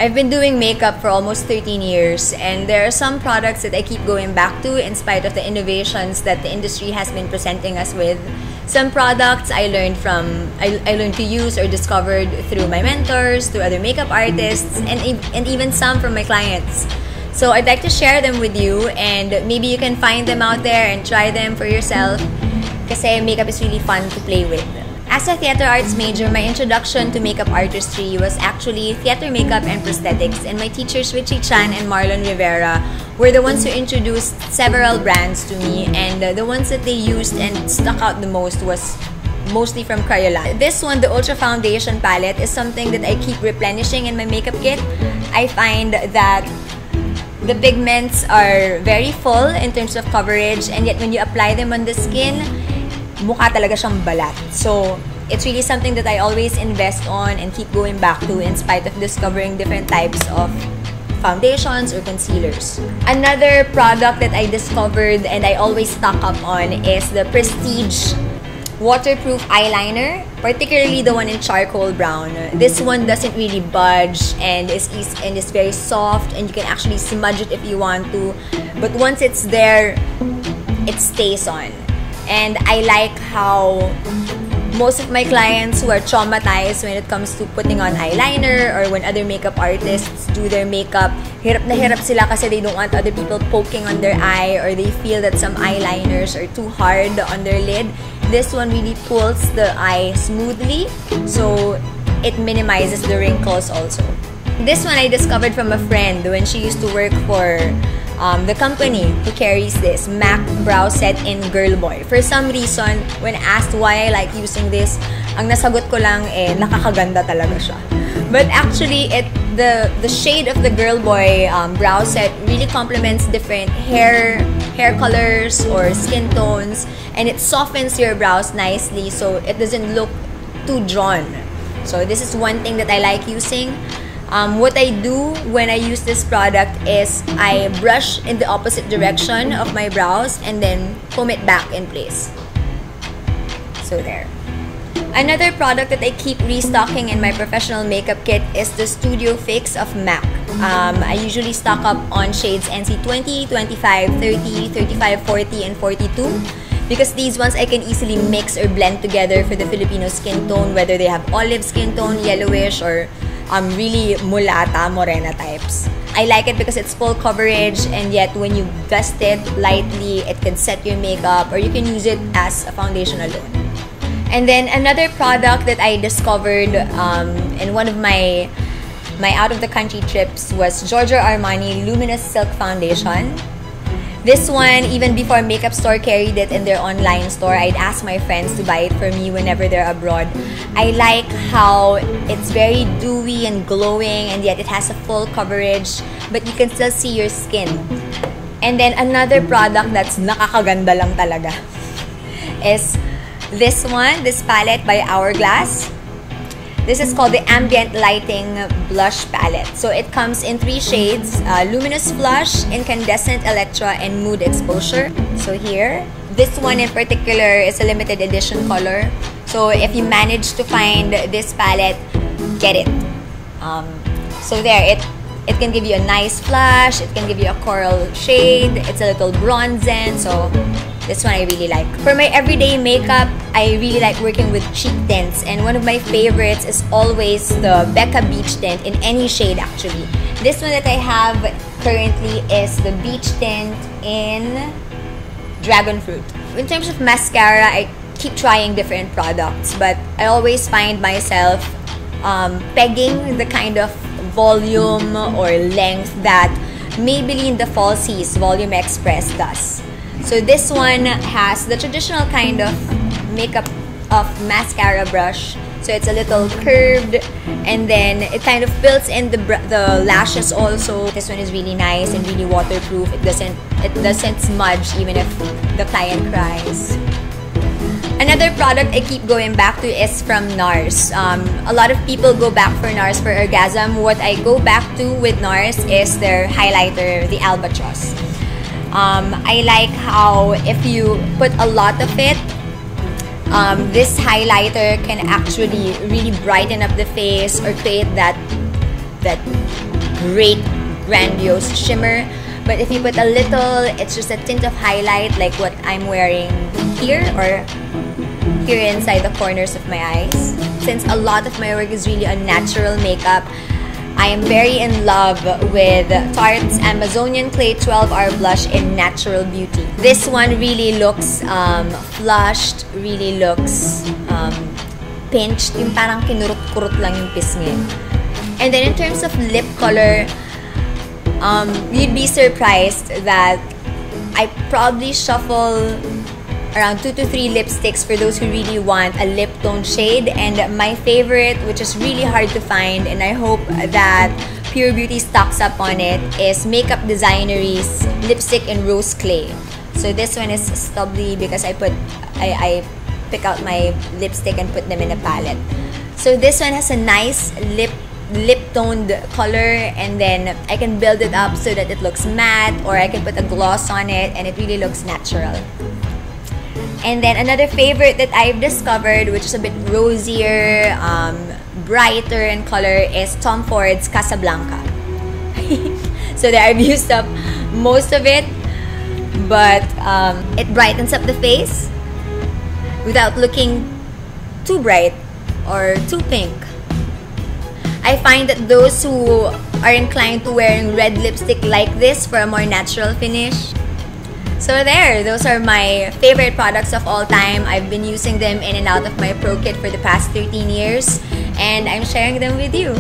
I've been doing makeup for almost 13 years, and there are some products that I keep going back to in spite of the innovations that the industry has been presenting us with. Some products I learned to use or discovered through my mentors, through other makeup artists, and even some from my clients. So I'd like to share them with you, and maybe you can find them out there and try them for yourself, kasi makeup is really fun to play with. As a theater arts major, my introduction to makeup artistry was actually theater makeup and prosthetics, and my teachers Richie Chan and Marlon Rivera were the ones who introduced several brands to me, and the ones that they used and stuck out the most was mostly from Kryolan. This one, the Ultra Foundation palette, is something that I keep replenishing in my makeup kit. I find that the pigments are very full in terms of coverage, and yet when you apply them on the skin, mukha talaga siyang balat. So, it's really something that I always invest on and keep going back to in spite of discovering different types of foundations or concealers. Another product that I discovered and I always stock up on is the Prestige waterproof eyeliner, particularly the one in charcoal brown. This one doesn't really budge and is very soft, and you can actually smudge it if you want to. But once it's there, it stays on. And I like how most of my clients who are traumatized when it comes to putting on eyeliner, or when other makeup artists do their makeup, hirap na hirap sila kasi they don't want other people poking on their eye, or they feel that some eyeliners are too hard on their lid. This one really pulls the eye smoothly, so it minimizes the wrinkles also. This one I discovered from a friend when she used to work for the company who carries this MAC brow set in Girl Boy. For some reason, when asked why I like using this, ang nasagot ko lang nakakaganda talaga siya. But actually, the shade of the Girl Boy brow set really complements different hair colors or skin tones, and it softens your brows nicely so it doesn't look too drawn. So this is one thing that I like using. What I do when I use this product is I brush in the opposite direction of my brows and then comb it back in place. So there. Another product that I keep restocking in my professional makeup kit is the Studio Fix of MAC. I usually stock up on shades NC20, 25, 30, 35, 40, and 42. Because these ones I can easily mix or blend together for the Filipino skin tone, whether they have olive skin tone, yellowish, or really mulata, morena types. I like it because it's full coverage, and yet when you dust it lightly, it can set your makeup, or you can use it as a foundation alone. And then another product that I discovered in one of my out-of-the-country trips was Giorgio Armani Luminous Silk Foundation. This one, even before Makeup Store carried it in their online store, I'd ask my friends to buy it for me whenever they're abroad. I like how it's very dewy and glowing, and yet it has a full coverage, but you can still see your skin. And then another product that's nakakaganda lang talaga is this one, this palette by Hourglass. This is called the Ambient Lighting Blush Palette. So it comes in 3 shades, Luminous Flush, Incandescent Electra, and Mood Exposure. So here, this one in particular is a limited edition color. So if you manage to find this palette, get it. So there, it can give you a nice flush, it can give you a coral shade, it's a little bronzen, so this one I really like. For my everyday makeup, I really like working with cheek tints, and one of my favorites is always the BECCA Beach Tint in any shade actually. This one that I have currently is the Beach Tint in Dragon Fruit. In terms of mascara, I keep trying different products, but I always find myself pegging the kind of volume or length that Maybelline the Falsies Volume Express does. So this one has the traditional kind of makeup of mascara brush. So it's a little curved, and then it kind of fills in the lashes also. This one is really nice and really waterproof. It doesn't smudge even if the client cries. Another product I keep going back to is from NARS. A lot of people go back for NARS for orgasm. What I go back to with NARS is their highlighter, the Albatross. I like how if you put a lot of it, this highlighter can actually really brighten up the face or create that that great, grandiose shimmer. But if you put a little, it's just a tint of highlight like what I'm wearing here or here inside the corners of my eyes. Since a lot of my work is really a natural makeup, I am very in love with Tarte's Amazonian Clay 12-Hour Blush in Natural Beauty. This one really looks flushed, really looks pinched, yung parang kinurut-kurut lang yung pisngi. And then in terms of lip color, you'd be surprised that I probably shuffle around 2 to 3 lipsticks for those who really want a lip tone shade. And my favorite, which is really hard to find, and I hope that Pure Beauty stocks up on it, is Makeup Designory's lipstick in Rose Clay. So this one is stubbly because I pick out my lipstick and put them in a palette. So this one has a nice lip toned color, and then I can build it up so that it looks matte, or I can put a gloss on it and it really looks natural. And then another favorite that I've discovered, which is a bit rosier, brighter in color, is Tom Ford's Casablanca. So there, I've used up most of it, but it brightens up the face without looking too bright or too pink. I find that those who are inclined to wearing red lipstick like this for a more natural finish. So there, those are my favorite products of all time. I've been using them in and out of my pro kit for the past 13 years, and I'm sharing them with you.